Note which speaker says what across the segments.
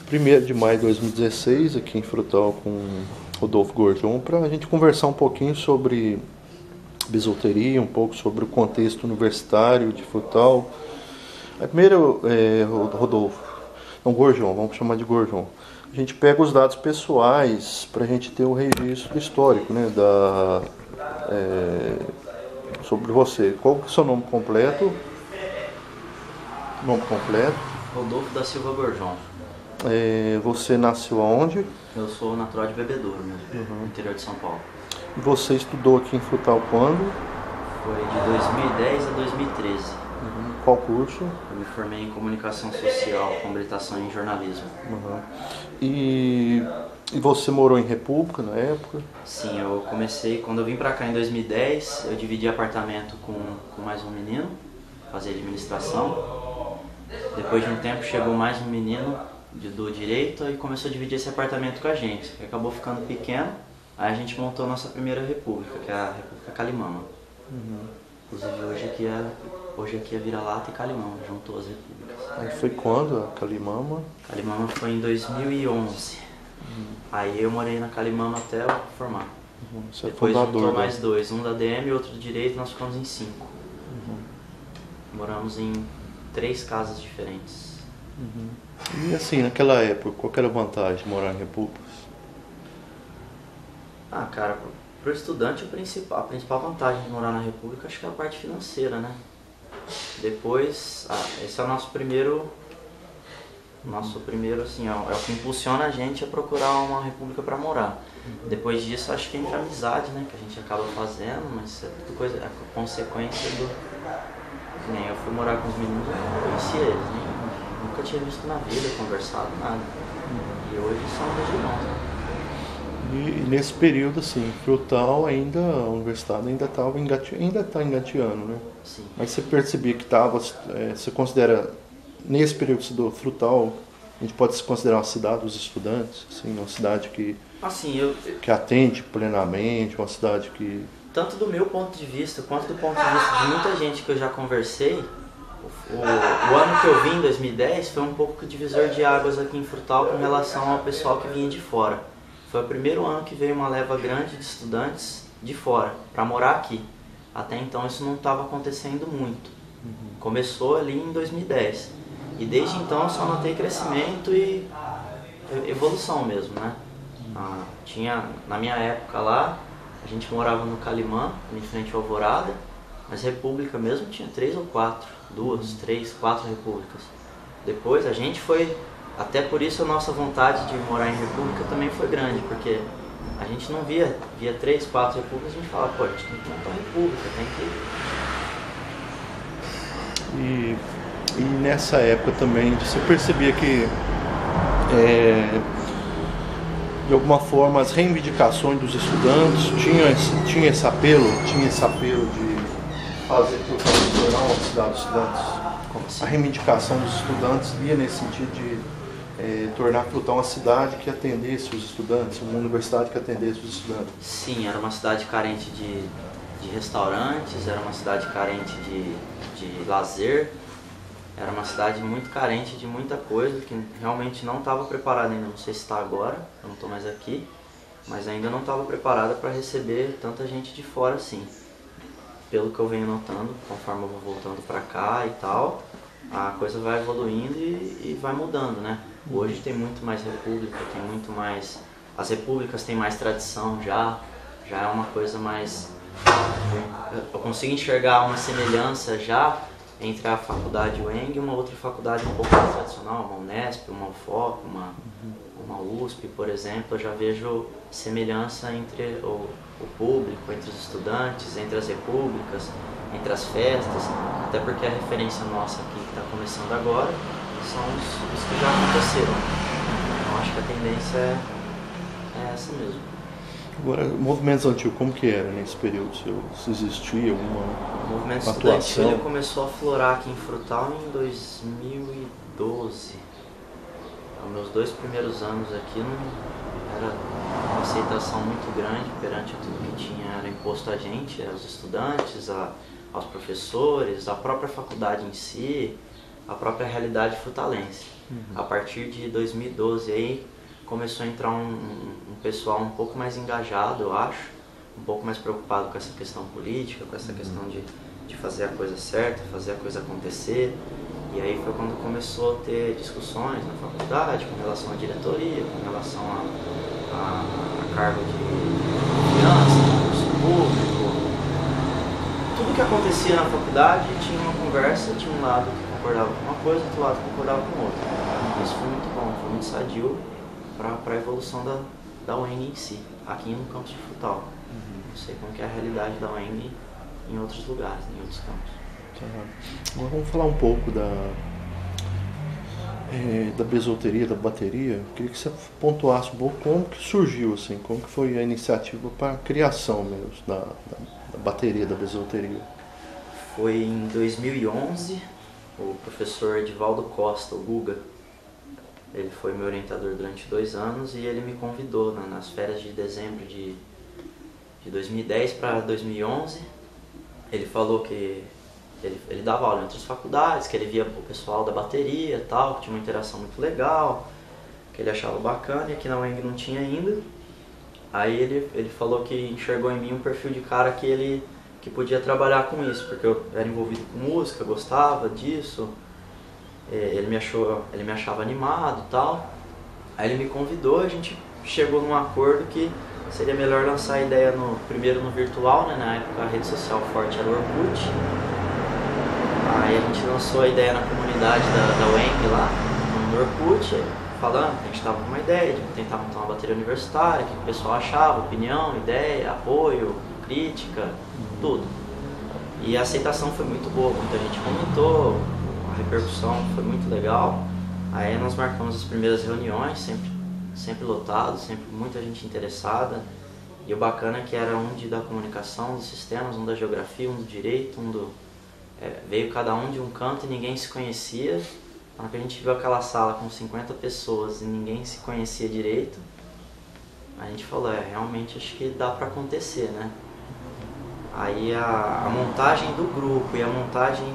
Speaker 1: 1º de maio de 2016, aqui em Frutal, com Rodolfo Gorjon, para a gente conversar um pouquinho sobre bizuteria, um pouco sobre o contexto universitário de Frutal. Primeiro, Rodolfo, não, Gorjon, vamos chamar de Gorjon. A gente pega os dados pessoais para a gente ter um registro histórico, né, sobre você. Qual que é o seu nome completo? Nome completo?
Speaker 2: Rodolfo da Silva Gorjon.
Speaker 1: Você nasceu aonde?
Speaker 2: Eu sou natural de Bebedouro mesmo, no interior de São Paulo.
Speaker 1: E você estudou aqui em Frutal quando?
Speaker 2: Foi de 2010 a 2013.
Speaker 1: Qual curso?
Speaker 2: Eu me formei em comunicação social, com habilitação em jornalismo.
Speaker 1: E você morou em República na época?
Speaker 2: Sim, eu comecei, quando eu vim pra cá em 2010, eu dividi apartamento com mais um menino, fazia administração. Depois de um tempo chegou mais um menino do direito e começou a dividir esse apartamento com a gente. Acabou ficando pequeno, aí a gente montou a nossa primeira república, que é a República Calimama. Inclusive hoje aqui é Vira-Lata e Calimama, juntou as repúblicas.
Speaker 1: Aí foi quando a Calimama?
Speaker 2: Calimama foi em 2011. Aí eu morei na Calimama até eu formar.
Speaker 1: Você
Speaker 2: Depois
Speaker 1: é fundador,
Speaker 2: juntou
Speaker 1: né?
Speaker 2: mais dois, um da DM e outro do direito, nós ficamos em 5. Moramos em 3 casas diferentes.
Speaker 1: E assim, naquela época, qual que era a vantagem de morar em Repúblicas?
Speaker 2: Cara, pro estudante a principal vantagem de morar na República acho que é a parte financeira, né? Depois, esse é o nosso primeiro assim, é o que impulsiona a gente a procurar uma república para morar. Depois disso, acho que entra a amizade, né, que a gente acaba fazendo, mas é tudo coisa, é consequência do... Que nem eu fui morar com os meninos, eu não conhecia eles, nunca tinha visto na vida, conversado, nada. E hoje são meus irmãos, né?
Speaker 1: E nesse período, assim, Frutal ainda, a universidade ainda estava ainda está engateando, né?
Speaker 2: Sim.
Speaker 1: Mas você percebia que estava, você considera, nesse período do Frutal, a gente pode se considerar uma cidade dos estudantes, assim, uma cidade que atende plenamente, uma cidade que...
Speaker 2: Tanto do meu ponto de vista, quanto do ponto de vista de muita gente que eu já conversei, o ano que eu vim, em 2010, foi um pouco divisor de águas aqui em Frutal com relação ao pessoal que vinha de fora. Foi o primeiro ano que veio uma leva grande de estudantes de fora para morar aqui. Até então isso não estava acontecendo muito. Começou ali em 2010. E desde então eu só notei crescimento e evolução mesmo, né? Na minha época lá, a gente morava no Calimã, em frente ao Alvorada, mas República mesmo tinha 3 ou 4, 2, 3, 4 repúblicas. Depois a gente foi... Até por isso a nossa vontade de morar em república também foi grande, porque a gente não via 3, 4 repúblicas, a gente falava, pô, a gente tem que montar uma república, tem que...
Speaker 1: E nessa época também você percebia que, de alguma forma, as reivindicações dos estudantes tinha esse apelo de fazer por tornar uma cidade dos estudantes. A reivindicação dos estudantes ia nesse sentido de tornar Frutal uma cidade que atendesse os estudantes, uma universidade que atendesse os estudantes.
Speaker 2: Sim, era uma cidade carente de restaurantes, era uma cidade carente de lazer, era uma cidade muito carente de muita coisa, que realmente não estava preparada ainda, não sei se está agora, eu não estou mais aqui, mas ainda não estava preparada para receber tanta gente de fora assim. Pelo que eu venho notando, conforme eu vou voltando para cá e tal, a coisa vai evoluindo e vai mudando, né? Hoje tem muito mais república, tem muito mais... As repúblicas têm mais tradição já é uma coisa mais... Eu consigo enxergar uma semelhança já entre a faculdade UENG e uma outra faculdade um pouco mais tradicional, uma Unesp, uma UFOP, uma USP, por exemplo. Eu já vejo semelhança entre o público, entre os estudantes, entre as repúblicas, entre as festas, até porque a referência nossa aqui que está começando agora são os que já aconteceram. Então acho que a tendência é essa mesmo.
Speaker 1: Agora, movimentos antigos, como que era nesse período? Se existia alguma
Speaker 2: O movimento
Speaker 1: atuação?
Speaker 2: estudantil começou a florar aqui em Frutal em 2012. Os meus 2 primeiros anos aqui não era uma aceitação muito grande perante tudo que era imposto a gente, aos estudantes, aos professores, à própria faculdade em si. a própria realidade frutalense. A partir de 2012 aí começou a entrar um pessoal um pouco mais engajado, eu acho, um pouco mais preocupado com essa questão política, com essa questão de fazer a coisa certa, fazer a coisa acontecer. E aí foi quando começou a ter discussões na faculdade com relação à diretoria, com relação a cargo de finanças, concurso público. Tudo que acontecia na faculdade tinha uma conversa, tinha um lado que concordava com uma coisa, outro lado concordava com outra. Isso foi muito bom, foi muito sadio para a evolução da UENG em si, aqui no campus de Frutal. Não sei como que é a realidade da UENG em outros lugares, em outros campos.
Speaker 1: Agora vamos falar um pouco da bisolteria, da bateria. Eu queria que você pontuasse um pouco como que surgiu, assim, como que foi a iniciativa para a criação mesmo da bateria, da bisolteria.
Speaker 2: Foi em 2011, o professor Edivaldo Costa, o Guga, ele foi meu orientador durante 2 anos e ele me convidou nas férias de dezembro de 2010 para 2011. Ele falou que ele dava aula em outras faculdades, que ele via o pessoal da bateria e tal, que tinha uma interação muito legal, que ele achava bacana e aqui na UENG não tinha ainda. Aí ele falou que enxergou em mim um perfil de cara que podia trabalhar com isso, porque eu era envolvido com música, gostava disso, ele me achava animado e tal. Aí ele me convidou, a gente chegou num acordo que seria melhor lançar a ideia primeiro no virtual, né? Na época a rede social forte era o Orkut. Aí a gente lançou a ideia na comunidade da UENG lá, no Orkut, falando que a gente estava com uma ideia de tentar montar uma bateria universitária, o que o pessoal achava, opinião, ideia, apoio, crítica, tudo. E a aceitação foi muito boa, muita gente comentou, a repercussão foi muito legal. Aí nós marcamos as primeiras reuniões, sempre lotado, sempre muita gente interessada. E o bacana é que era um da comunicação, dos sistemas, um da geografia, um do direito, veio cada um de um canto e ninguém se conhecia. Quando a gente viu aquela sala com 50 pessoas e ninguém se conhecia direito, a gente falou, realmente acho que dá para acontecer, né? Aí a montagem do grupo e a montagem,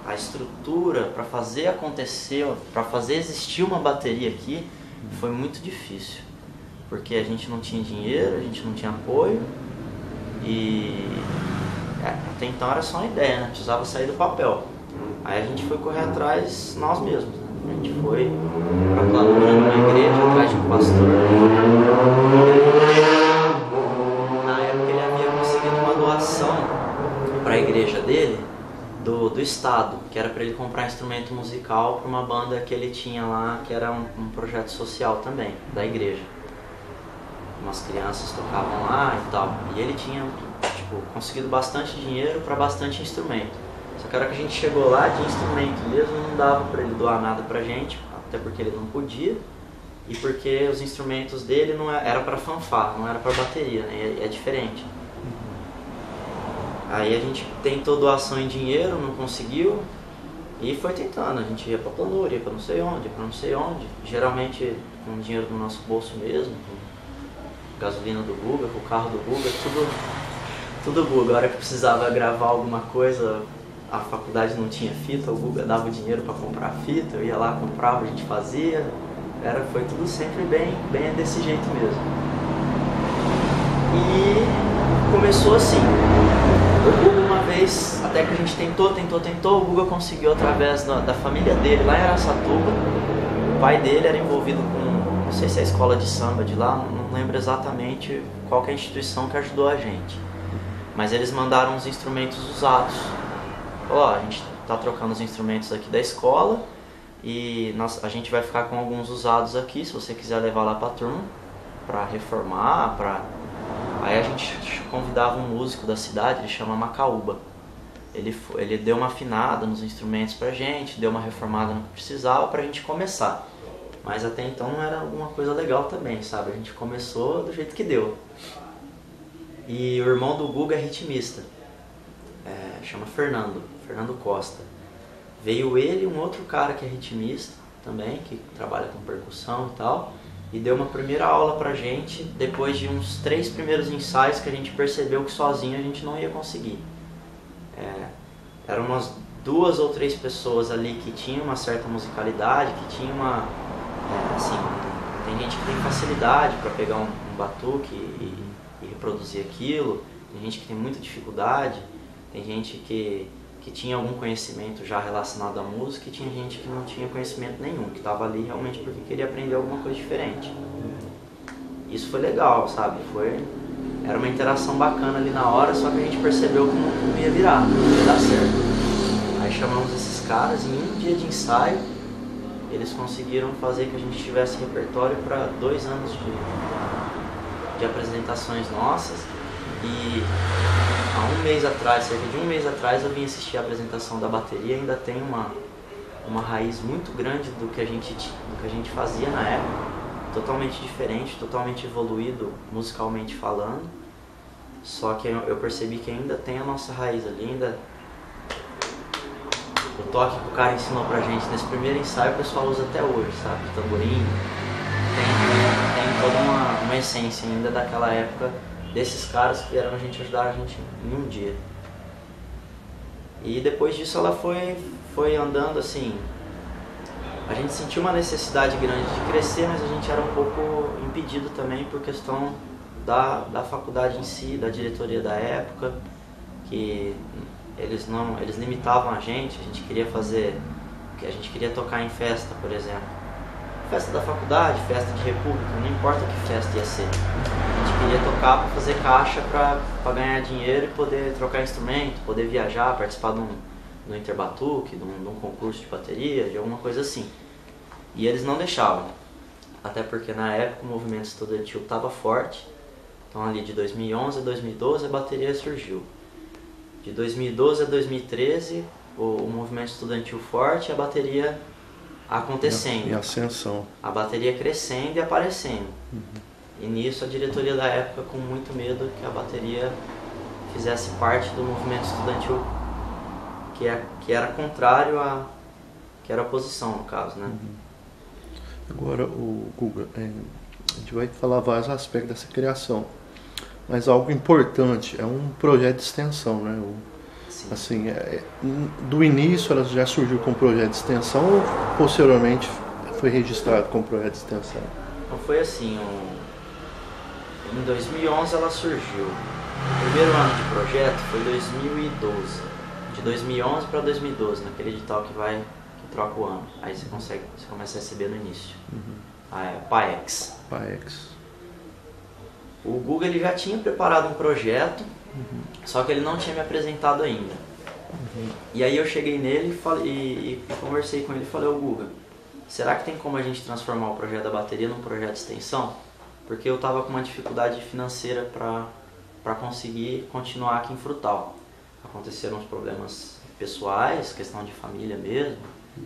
Speaker 2: a estrutura para fazer acontecer, para fazer existir uma bateria aqui, foi muito difícil. Porque a gente não tinha dinheiro, a gente não tinha apoio e até então era só uma ideia, né? Precisava sair do papel. Aí a gente foi correr atrás nós mesmos, né? A gente foi pra planura numa igreja, atrás de um pastor. Na época ele havia conseguido uma doação para a igreja dele, do estado, que era para ele comprar instrumento musical para uma banda que ele tinha lá, que era um projeto social também, da igreja. Umas crianças tocavam lá e tal. E ele tinha conseguido bastante dinheiro para bastante instrumento. Só que a hora que a gente chegou lá, de instrumento mesmo, não dava para ele doar nada pra gente, até porque ele não podia, e porque os instrumentos dele não era para fanfarra, não era para bateria, né? É diferente. Aí a gente tentou doação em dinheiro, não conseguiu, e foi tentando. A gente ia pra planura, ia pra não sei onde, geralmente com dinheiro do nosso bolso mesmo, com gasolina do Guga, com o carro do Guga, tudo Guga. A hora que precisava gravar alguma coisa, a faculdade não tinha fita, o Guga dava o dinheiro para comprar fita, eu ia lá, comprava, a gente fazia. Foi tudo sempre bem desse jeito mesmo. E começou assim. O Guga uma vez, até que a gente tentou, o Guga conseguiu através da família dele, lá em Araçatuba. O pai dele era envolvido com, não sei se é a escola de samba de lá, não lembro exatamente qual que é a instituição que ajudou a gente. Mas eles mandaram uns instrumentos usados. A gente tá trocando os instrumentos aqui da escola e a gente vai ficar com alguns usados aqui, se você quiser levar lá pra turma, pra reformar, Aí a gente convidava um músico da cidade, ele chama Macaúba. Ele deu uma afinada nos instrumentos pra gente, deu uma reformada no que precisava pra gente começar. Mas até então não era alguma coisa legal também, sabe? A gente começou do jeito que deu. E o irmão do Guga é ritmista, chama Fernando Costa. Veio ele e um outro cara que é ritmista também, que trabalha com percussão e tal, e deu uma primeira aula pra gente, depois de uns 3 primeiros ensaios que a gente percebeu que sozinho a gente não ia conseguir. Eram umas 2 ou 3 pessoas ali que tinham uma certa musicalidade, que tinha uma, assim, tem gente que tem facilidade para pegar um batuque e reproduzir aquilo, tem gente que tem muita dificuldade, tem gente que tinha algum conhecimento já relacionado à música e tinha gente que não tinha conhecimento nenhum, que estava ali realmente porque queria aprender alguma coisa diferente. Isso foi legal, sabe? Era uma interação bacana ali na hora, só que a gente percebeu que não ia virar, não ia dar certo. Aí chamamos esses caras e em um dia de ensaio, eles conseguiram fazer que a gente tivesse repertório para 2 anos de apresentações nossas. E há um mês atrás, cerca de um mês atrás, eu vim assistir a apresentação da bateria. Ainda tem uma raiz muito grande do que a gente fazia na época. Totalmente diferente, totalmente evoluído musicalmente falando. Só que eu percebi que ainda tem a nossa raiz ali, ainda... O toque que o cara ensinou pra gente nesse primeiro ensaio, o pessoal usa até hoje, sabe? O tamborim. Tem toda uma essência ainda daquela época, desses caras que vieram ajudar a gente em um dia. E depois disso ela foi andando assim. A gente sentiu uma necessidade grande de crescer, mas a gente era um pouco impedido também por questão da faculdade em si, da diretoria da época, que eles limitavam a gente queria tocar em festa, por exemplo. Festa da faculdade, festa de república, não importa que festa ia ser. A gente queria tocar para fazer caixa para ganhar dinheiro e poder trocar instrumento, poder viajar, participar de um interbatuque, de um concurso de bateria, de alguma coisa assim. E eles não deixavam, até porque na época o movimento estudantil estava forte. Então ali de 2011 a 2012 a bateria surgiu. De 2012 a 2013 o movimento estudantil forte e a bateria acontecendo.
Speaker 1: E a ascensão.
Speaker 2: A bateria crescendo e aparecendo.
Speaker 1: Uhum.
Speaker 2: E nisso a diretoria da época com muito medo que a bateria fizesse parte do movimento estudantil que era contrário que era a oposição no caso, né?
Speaker 1: Uhum. Agora, o Guga, a gente vai falar vários aspectos dessa criação, mas algo importante é um projeto de extensão, né?
Speaker 2: Sim.
Speaker 1: Assim, do início ela já surgiu com um projeto de extensão ou posteriormente foi registrado com um projeto de extensão?
Speaker 2: Então foi assim, em 2011 ela surgiu. O primeiro ano de projeto foi 2012. De 2011 para 2012, naquele edital que troca o ano. Aí você começa a receber no início. Uhum. PAEX. O Guga ele já tinha preparado um projeto, só que ele não tinha me apresentado ainda. Uhum. E aí eu cheguei nele e conversei com ele e falei, ô Guga, será que tem como a gente transformar o projeto da bateria num projeto de extensão? Porque eu estava com uma dificuldade financeira para conseguir continuar aqui em Frutal. Aconteceram uns problemas pessoais, questão de família mesmo,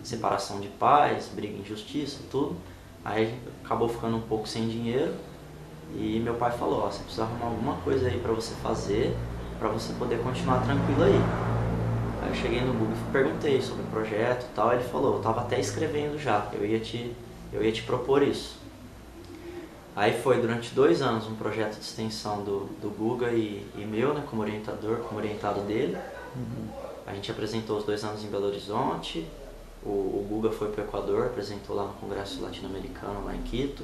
Speaker 2: separação de pais, briga em justiça, tudo. Aí acabou ficando um pouco sem dinheiro e meu pai falou, você precisa arrumar alguma coisa aí pra você fazer, pra você poder continuar tranquilo aí. Aí eu cheguei no Google e perguntei sobre o projeto e tal, ele falou, eu tava até escrevendo já, eu ia te propor isso. Aí foi durante 2 anos um projeto de extensão do Guga e meu, né, como orientado dele. Uhum. A gente apresentou os 2 anos em Belo Horizonte, o Guga foi para o Equador, apresentou lá no Congresso Latino-Americano, lá em Quito.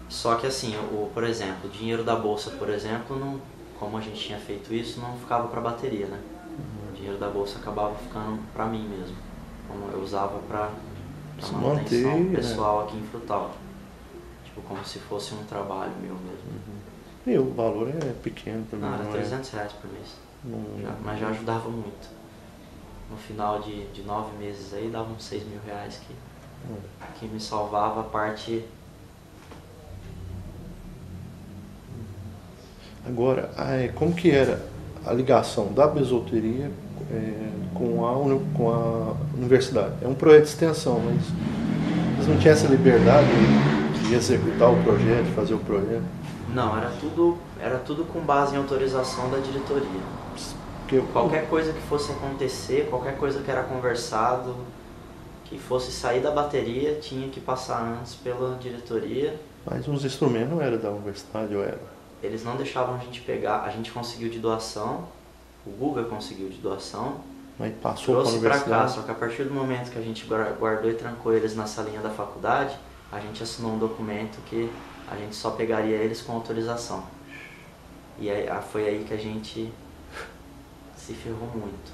Speaker 2: Só que assim, por exemplo, o dinheiro da bolsa, por exemplo, como a gente tinha feito isso, não ficava para bateria, né? Uhum. O dinheiro da bolsa acabava ficando para mim mesmo, como eu usava para manutenção pessoal, né? Aqui em Frutal. Tipo, como se fosse um trabalho meu mesmo.
Speaker 1: Uhum. E o valor é pequeno também.
Speaker 2: Não, era R$300 por mês. Mas já ajudava muito. No final de 9 meses aí, dava uns R$6.000 que me salvava a parte.
Speaker 1: Agora, como que era a ligação da bisolteria com a universidade? É um projeto de extensão, mas eles não tinham essa liberdade de executar o projeto, de fazer o projeto?
Speaker 2: Não, era tudo com base em autorização da diretoria. Qualquer coisa que fosse acontecer, qualquer coisa que era conversado, que fosse sair da bateria, tinha que passar antes pela diretoria.
Speaker 1: Mas os instrumentos não eram da universidade, ou era?
Speaker 2: Eles não deixavam a gente pegar, a gente conseguiu de doação, o Guga conseguiu de doação,
Speaker 1: Aí passou
Speaker 2: trouxe
Speaker 1: para a
Speaker 2: para cá,
Speaker 1: universidade.
Speaker 2: só que a partir do momento que a gente guardou e trancou eles na salinha da faculdade, a gente assinou um documento que a gente só pegaria eles com autorização. E aí, foi aí que a gente se ferrou muito,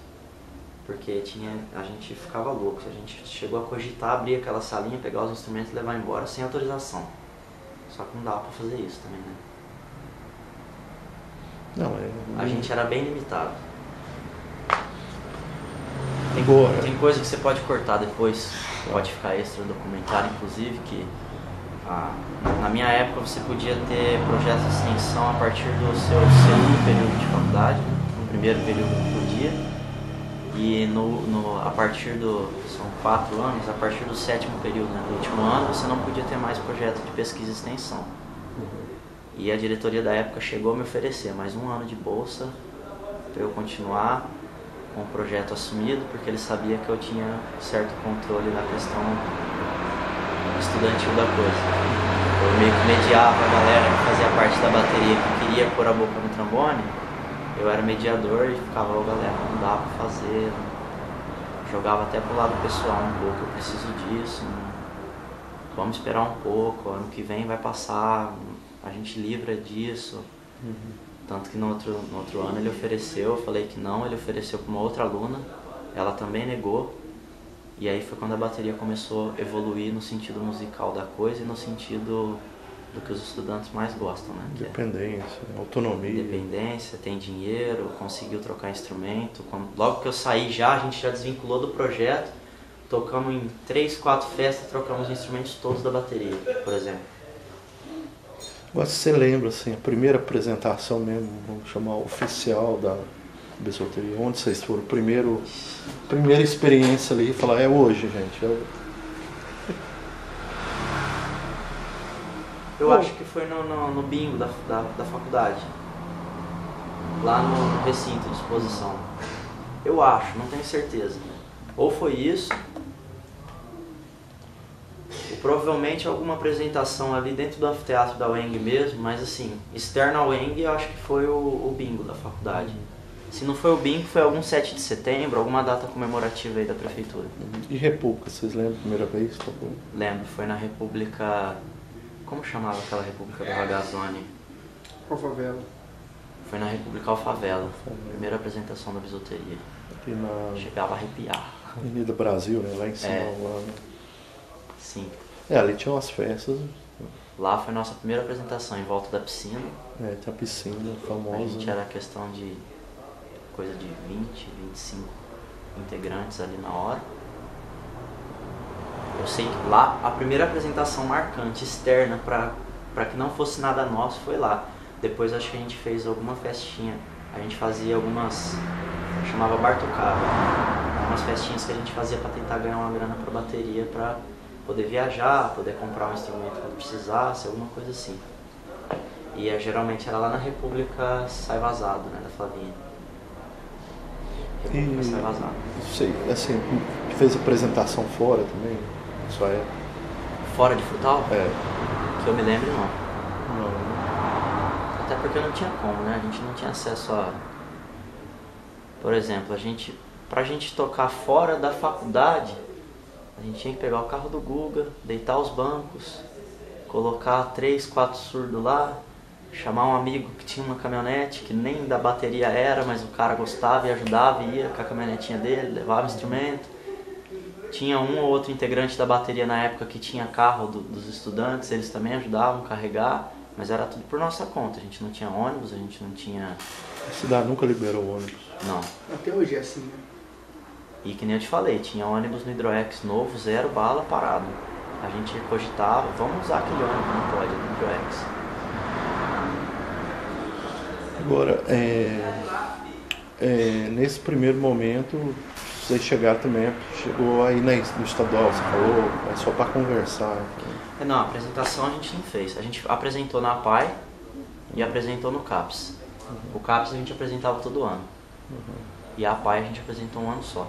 Speaker 2: porque a gente ficava louco, a gente chegou a cogitar abrir aquela salinha, pegar os instrumentos e levar embora sem autorização. Só que não dava para fazer isso também, né?
Speaker 1: Não,
Speaker 2: A gente era bem limitado. Tem coisa que você pode cortar depois, pode ficar extra no documentário, inclusive, que na minha época você podia ter projetos de extensão a partir do seu segundo período de faculdade, né? No primeiro período não podia, e a partir são 4 anos, a partir do 7º período, né, do último ano, você não podia ter mais projeto de pesquisa e extensão. E a diretoria da época chegou a me oferecer mais 1 ano de bolsa para eu continuar com o projeto assumido, porque ele sabia que eu tinha certo controle na questão estudantil da coisa. Eu meio que mediava a galera que fazia parte da bateria que queria pôr a boca no trombone, eu era mediador e ficava, galera, não dá pra fazer, jogava até pro lado pessoal um pouco, eu preciso disso, vamos esperar um pouco, ano que vem vai passar, a gente livra disso. Tanto que no outro ano ele ofereceu, eu falei que não, ele ofereceu para uma outra aluna, ela também negou. E aí foi quando a bateria começou a evoluir no sentido musical da coisa e no sentido do que os estudantes mais gostam, né?
Speaker 1: Independência, autonomia.
Speaker 2: Independência, tem dinheiro, conseguiu trocar instrumento. Logo que eu saí a gente já desvinculou do projeto, tocamos em 3, 4 festas, trocamos os instrumentos todos da bateria, por exemplo.
Speaker 1: Agora você lembra, assim, a primeira apresentação mesmo, vamos chamar oficial da Bisoteria, onde vocês foram? Primeira experiência ali, falar, é hoje, gente.
Speaker 2: Eu acho que foi no bingo da faculdade, lá no recinto de exposição. Eu acho, não tenho certeza. Ou foi isso, ou provavelmente alguma apresentação ali dentro do anfiteatro da UENG mesmo, mas assim, externo ao UENG eu acho que foi o bingo da faculdade. Se não foi o bingo, foi algum 7 de setembro, alguma data comemorativa aí da prefeitura.
Speaker 1: E República, vocês lembram a primeira vez?
Speaker 2: Lembro, foi na República... Como chamava aquela República do Ragazzoni?
Speaker 3: Alfavela.
Speaker 2: Foi na República Alfavela, primeira apresentação da bisoteria.
Speaker 1: Aqui na...
Speaker 2: Chegava a arrepiar.
Speaker 1: Avenida Brasil, né? Lá em cima. Lá, né?
Speaker 2: Sim.
Speaker 1: Ali tinha umas festas.
Speaker 2: Lá foi nossa primeira apresentação, em volta da piscina.
Speaker 1: Tem a piscina famosa.
Speaker 2: A gente era questão de coisa de 20, 25 integrantes ali na hora. Eu sei que lá a primeira apresentação marcante, externa, para que não fosse nada nosso, foi lá. Depois acho que a gente fez alguma festinha. A gente fazia algumas... chamava Bartocaba. Umas festinhas que a gente fazia para tentar ganhar uma grana para bateria, para poder viajar, poder comprar um instrumento quando precisasse, alguma coisa assim. E geralmente era lá na República Sai Vazado, né, da Flavinha. República Sai Vazado.
Speaker 1: Sei, assim, fez apresentação fora também, na sua época?
Speaker 2: Fora de Frutal?
Speaker 1: É.
Speaker 2: Que eu me lembre, não.
Speaker 1: Não.
Speaker 2: Até porque não tinha como, né? A gente não tinha acesso a... Por exemplo, pra gente tocar fora da faculdade, a gente tinha que pegar o carro do Guga, deitar os bancos, colocar 3, 4 surdos lá, chamar um amigo que tinha uma caminhonete, que nem da bateria era, mas o cara gostava e ajudava, ia com a caminhonetinha dele, levava o instrumento. Tinha um ou outro integrante da bateria na época que tinha carro dos estudantes, eles também ajudavam a carregar, mas era tudo por nossa conta. A gente não tinha ônibus, a gente não tinha...
Speaker 1: A cidade nunca liberou ônibus.
Speaker 2: Não.
Speaker 3: Até hoje é assim, né?
Speaker 2: E que nem eu te falei, tinha ônibus no Hidroex novo, 0 bala, parado. A gente cogitava, vamos usar aquele ônibus, não pode, no Hidroex.
Speaker 1: Agora, nesse primeiro momento, vocês chegaram também, chegou aí no estadual, você falou, é só para conversar.
Speaker 2: Não, a apresentação a gente não fez. A gente apresentou na PAI e apresentou no CAPS. O CAPS a gente apresentava todo ano. E a PAI a gente apresentou um ano só.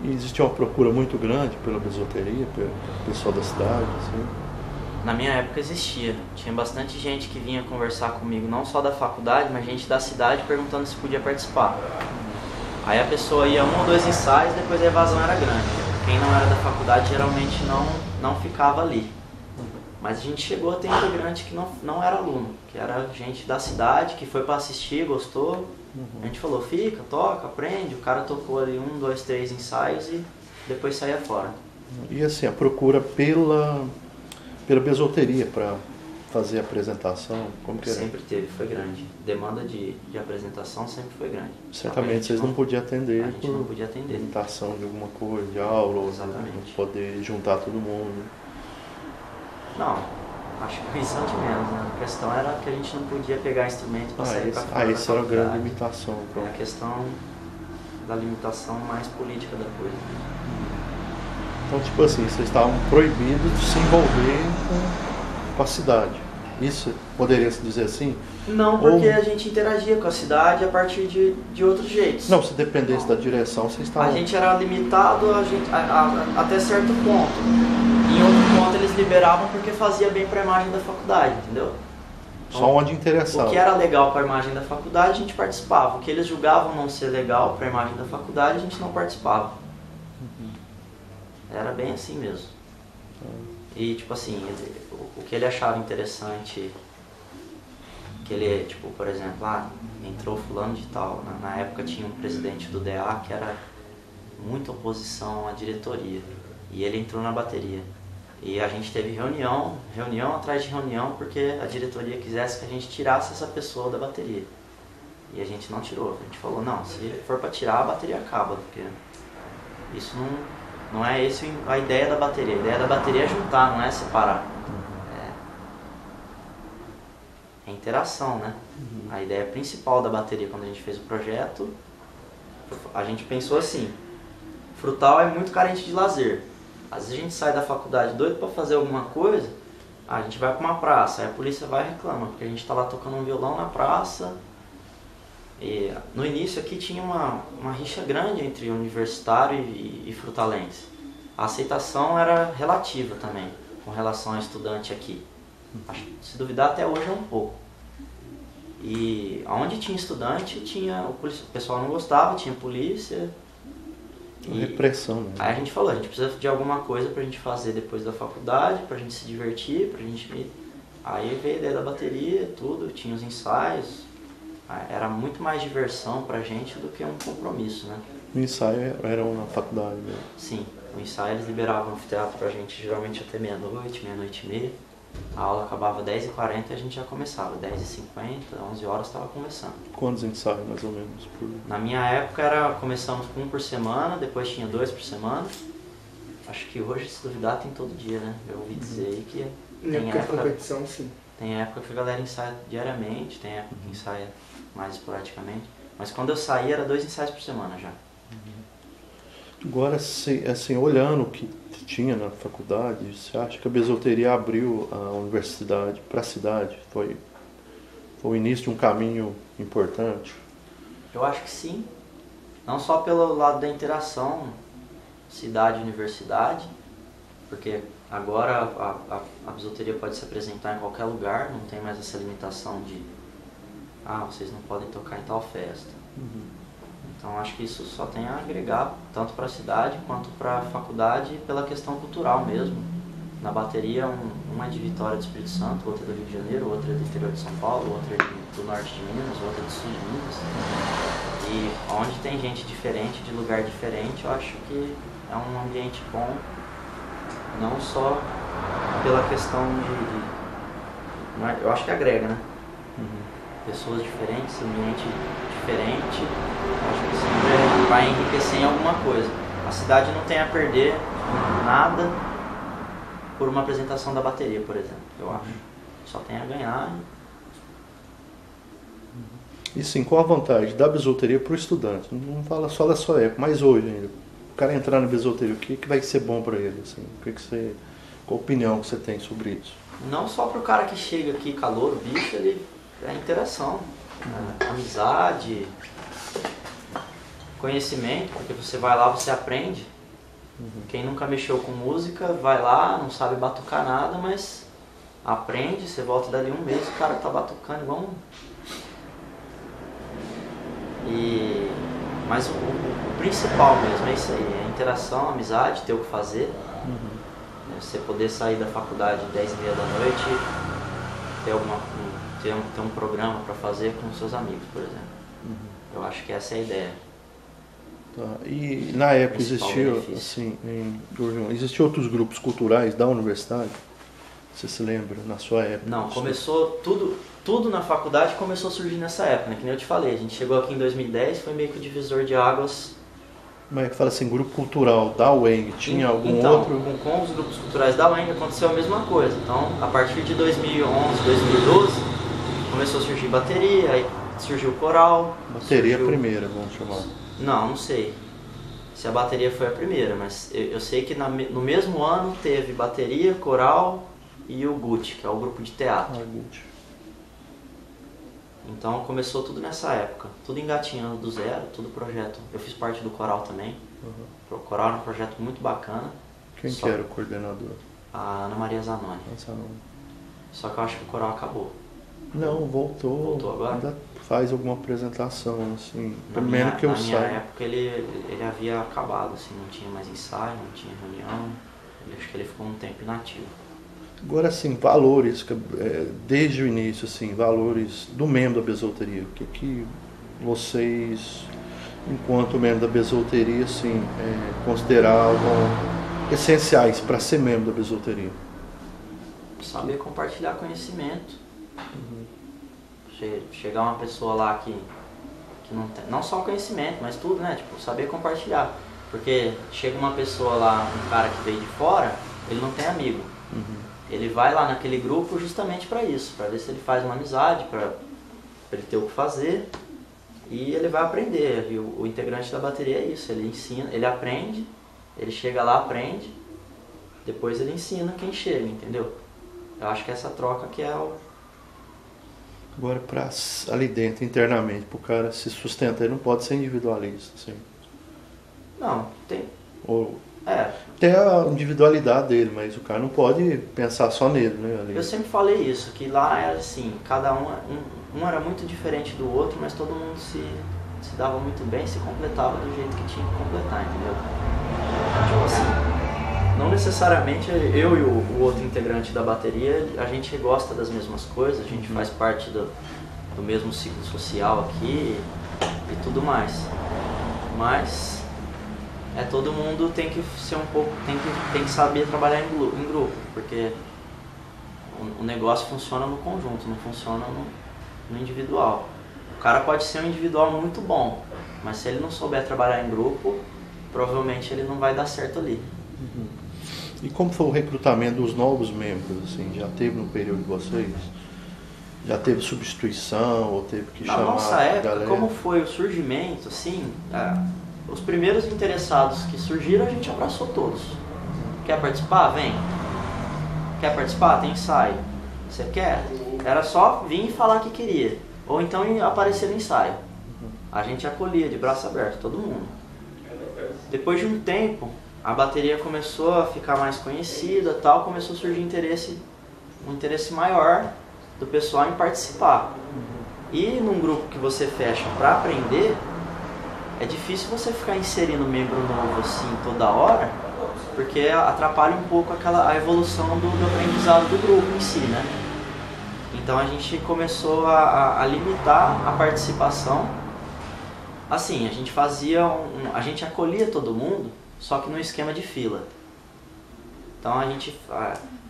Speaker 1: E existia uma procura muito grande pela bisoteria, pelo pessoal da cidade, assim?
Speaker 2: Na minha época existia. Tinha bastante gente que vinha conversar comigo, não só da faculdade, mas gente da cidade perguntando se podia participar. Aí a pessoa ia 1 ou 2 ensaios, depois a evasão era grande. Quem não era da faculdade geralmente não ficava ali. Mas a gente chegou a ter integrante que não era aluno, que era gente da cidade, que foi para assistir, gostou. A gente falou, fica, toca, aprende. O cara tocou ali 1, 2, 3 ensaios e depois saía fora.
Speaker 1: E assim, a procura pela bisoteria para fazer a apresentação, como que era?
Speaker 2: Sempre teve, foi grande. Demanda de apresentação sempre foi grande.
Speaker 1: Certamente vocês não podiam atender
Speaker 2: a gente não podia atender.
Speaker 1: limitação de alguma coisa, de aula, ou
Speaker 2: Exatamente.
Speaker 1: não poder juntar todo mundo.
Speaker 2: Não, acho que isso de menos, né? A questão era que a gente não podia pegar instrumento para sair para fora da
Speaker 1: isso era a grande
Speaker 2: faculdade.
Speaker 1: limitação.
Speaker 2: É a questão da limitação mais política da coisa.
Speaker 1: Então, tipo assim, vocês estavam proibidos de se envolver com a cidade. Isso poderia se dizer assim?
Speaker 2: Não, porque a gente interagia com a cidade a partir de outros jeitos.
Speaker 1: Não, se dependesse da direção, vocês estavam...
Speaker 2: A gente era limitado até certo ponto. Em outro ponto eles liberavam porque fazia bem para a imagem da faculdade, entendeu?
Speaker 1: Só onde interessava.
Speaker 2: O que era legal para a imagem da faculdade, a gente participava. O que eles julgavam não ser legal para a imagem da faculdade, a gente não participava. Era bem assim mesmo. E tipo assim, o que ele achava interessante, que ele, tipo, por exemplo, entrou fulano de tal. Na época tinha um presidente do DA que era muita oposição à diretoria. E ele entrou na bateria. E a gente teve reunião atrás de reunião, porque a diretoria quisesse que a gente tirasse essa pessoa da bateria. E a gente não tirou. A gente falou, não, se for para tirar, a bateria acaba, porque isso não é esse a ideia da bateria. A ideia da bateria é juntar, não é separar. É interação, né? A ideia principal da bateria, quando a gente fez o projeto, a gente pensou assim, Frutal é muito carente de lazer. Às vezes a gente sai da faculdade doido para fazer alguma coisa, a gente vai para uma praça, aí a polícia vai e reclama, porque a gente está lá tocando um violão na praça. E no início aqui tinha uma rixa grande entre universitário e frutalense. A aceitação era relativa também, com relação ao estudante aqui. Se duvidar, até hoje é um pouco. E onde tinha estudante, o pessoal não gostava, tinha polícia.
Speaker 1: Repressão, né?
Speaker 2: Aí a gente falou, a gente precisa de alguma coisa pra gente fazer depois da faculdade, pra gente se divertir, pra gente... Aí veio a ideia da bateria, tudo, tinha os ensaios. Era muito mais diversão pra gente do que um compromisso, né?
Speaker 1: O ensaio era na faculdade mesmo?
Speaker 2: Sim, o ensaio eles liberavam o anfiteatro pra gente geralmente até meia-noite, meia-noite e meia. A aula acabava 10h40 e a gente já começava. 10h50, 11 horas estava começando.
Speaker 1: Quantos ensaios mais ou menos por...
Speaker 2: Na minha época começamos com 1 por semana, depois tinha 2 por semana. Acho que hoje, se duvidar, tem todo dia, né? Eu ouvi dizer aí que
Speaker 3: tem época de competição, sim.
Speaker 2: Tem época que a galera ensaia diariamente, tem época que ensaia mais esporadicamente. Mas quando eu saí era 2 ensaios por semana já.
Speaker 1: Agora, assim, olhando o que tinha na faculdade, você acha que a bisoteria abriu a universidade para a cidade? Foi o início de um caminho importante?
Speaker 2: Eu acho que sim. Não só pelo lado da interação cidade-universidade, porque agora a bisoteria pode se apresentar em qualquer lugar, não tem mais essa limitação de vocês não podem tocar em tal festa. Então acho que isso só tem a agregar, tanto para a cidade quanto para a faculdade, pela questão cultural mesmo. Na bateria, uma é de Vitória do Espírito Santo, outra é do Rio de Janeiro, outra é do interior de São Paulo, outra é do norte de Minas, outra é do sul de Minas. E onde tem gente diferente, de lugar diferente, eu acho que é um ambiente bom, não só pela questão eu acho que agrega, né? Pessoas diferentes, ambiente diferente, acho que sempre vai enriquecer em alguma coisa. A cidade não tem a perder nada por uma apresentação da bateria, por exemplo, eu acho. Só tem a ganhar.
Speaker 1: E sim, qual a vantagem da bisoteria para o estudante? Não fala só da sua época, mas hoje ainda. O cara entrar na bisoteria, o que vai ser bom para ele? Assim? Qual a opinião que você tem sobre isso?
Speaker 2: Não só para o cara que chega aqui, calor, bicho, ele é interação, amizade, conhecimento, porque você vai lá, você aprende. Quem nunca mexeu com música, vai lá, não sabe batucar nada, mas aprende, você volta dali um mês, o cara tá batucando igual E Mas o principal mesmo é isso aí, é a interação, a amizade, ter o que fazer. Você poder sair da faculdade 10h30 da noite, ter um programa para fazer com seus amigos, por exemplo. Eu acho que essa é a ideia.
Speaker 1: Tá. E na época existiam outros grupos culturais da universidade? Você se lembra, na sua época?
Speaker 2: Não, começou tudo na faculdade começou a surgir nessa época, né? Que nem eu te falei, a gente chegou aqui em 2010, foi meio que o divisor de águas.
Speaker 1: Mas é que fala assim, grupo cultural da UENG, tinha algum
Speaker 2: então,
Speaker 1: outro?
Speaker 2: Com os grupos culturais da UENG aconteceu a mesma coisa. Então, a partir de 2011, 2012, começou a surgir bateria, aí surgiu o coral.
Speaker 1: Bateria primeira, vamos chamar.
Speaker 2: Não sei se a bateria foi a primeira, mas eu sei que no mesmo ano teve bateria, coral e o GUT, que é o grupo de teatro.
Speaker 1: GUT.
Speaker 2: Então começou tudo nessa época, tudo engatinhando do zero, tudo projeto. Eu fiz parte do coral também. O coral era um projeto muito bacana.
Speaker 1: Quem que era o coordenador?
Speaker 2: A Ana Maria Zanoni. Só que eu acho que o coral acabou.
Speaker 1: Não, voltou.
Speaker 2: Voltou agora?
Speaker 1: Ainda faz alguma apresentação, assim.
Speaker 2: Na
Speaker 1: primeiro que eu saiba.
Speaker 2: Na minha época ele havia acabado, assim, não tinha mais ensaio, não tinha reunião. Eu acho que ele ficou um tempo inativo.
Speaker 1: Agora, assim, valores, desde o início, assim, valores do membro da Besolteria. O que vocês, enquanto membro da Besolteria, assim, consideravam essenciais para ser membro da Besolteria?
Speaker 2: Saber compartilhar conhecimento. Chegar uma pessoa lá que não tem, não só conhecimento, mas tudo, né? Tipo, saber compartilhar. Porque chega uma pessoa lá, um cara que veio de fora, ele não tem amigo. Ele vai lá naquele grupo justamente para isso, para ver se ele faz uma amizade, para ele ter o que fazer e ele vai aprender. E o integrante da bateria é isso, ele ensina, ele aprende, ele chega lá, aprende, depois ele ensina quem chega, entendeu? Eu acho que essa troca que é o...
Speaker 1: Agora, ali dentro, internamente, para o cara se sustentar, ele não pode ser individualista, assim.
Speaker 2: Não, tem...
Speaker 1: Tem a individualidade dele, mas o cara não pode pensar só nele, né? Ali.
Speaker 2: Eu sempre falei isso, que lá era assim, cada um era muito diferente do outro, mas todo mundo se dava muito bem, se completava do jeito que tinha que completar, entendeu? Tipo assim, não necessariamente eu e o outro integrante da bateria, a gente gosta das mesmas coisas, a gente faz parte do mesmo ciclo social aqui e tudo mais, mas... todo mundo tem que ser um pouco, tem que saber trabalhar em grupo, porque o negócio funciona no conjunto, não funciona no individual. O cara pode ser um individual muito bom, mas se ele não souber trabalhar em grupo, provavelmente ele não vai dar certo ali.
Speaker 1: E como foi o recrutamento dos novos membros? Assim, já teve no período de vocês? Já teve substituição ou teve que chamar a galera?
Speaker 2: Na nossa época, como foi o surgimento, assim... Os primeiros interessados que surgiram, a gente abraçou todos. Quer participar? Vem. Quer participar? Tem ensaio. Você quer? Era só vir e falar que queria. Ou então aparecer no ensaio. A gente acolhia de braço aberto, todo mundo. Depois de um tempo, a bateria começou a ficar mais conhecida, tal, começou a surgir um interesse maior do pessoal em participar. E num grupo que você fecha para aprender, é difícil você ficar inserindo membro novo assim toda hora, porque atrapalha um pouco a evolução do aprendizado do grupo em si, né? Então a gente começou a limitar a participação. Assim, a gente a gente acolhia todo mundo, só que no esquema de fila. Então a gente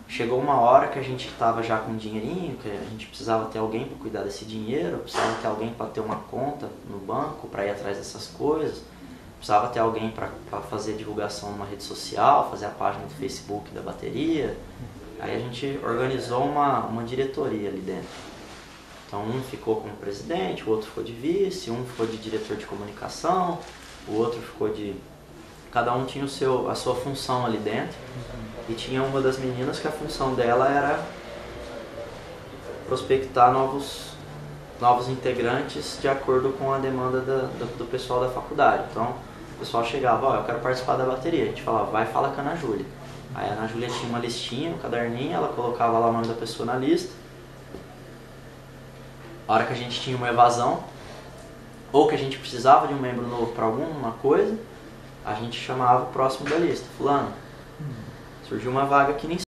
Speaker 2: chegou uma hora que a gente estava já com um dinheirinho, que a gente precisava ter alguém para cuidar desse dinheiro, precisava ter alguém para ter uma conta no banco, para ir atrás dessas coisas, precisava ter alguém para fazer divulgação numa rede social, fazer a página do Facebook da bateria. Aí a gente organizou uma diretoria ali dentro. Então um ficou como presidente, o outro ficou de vice, um ficou de diretor de comunicação, o outro ficou de... Cada um tinha a sua função ali dentro. E tinha uma das meninas que a função dela era prospectar novos integrantes de acordo com a demanda do pessoal da faculdade. Então o pessoal chegava, eu quero participar da bateria. A gente falava, vai falar com a Ana Júlia. Aí a Ana Júlia tinha uma listinha, um caderninho, ela colocava lá o nome da pessoa na lista. A hora que a gente tinha uma evasão, ou que a gente precisava de um membro novo para alguma coisa, a gente chamava o próximo da lista. Fulano, surgiu uma vaga aqui em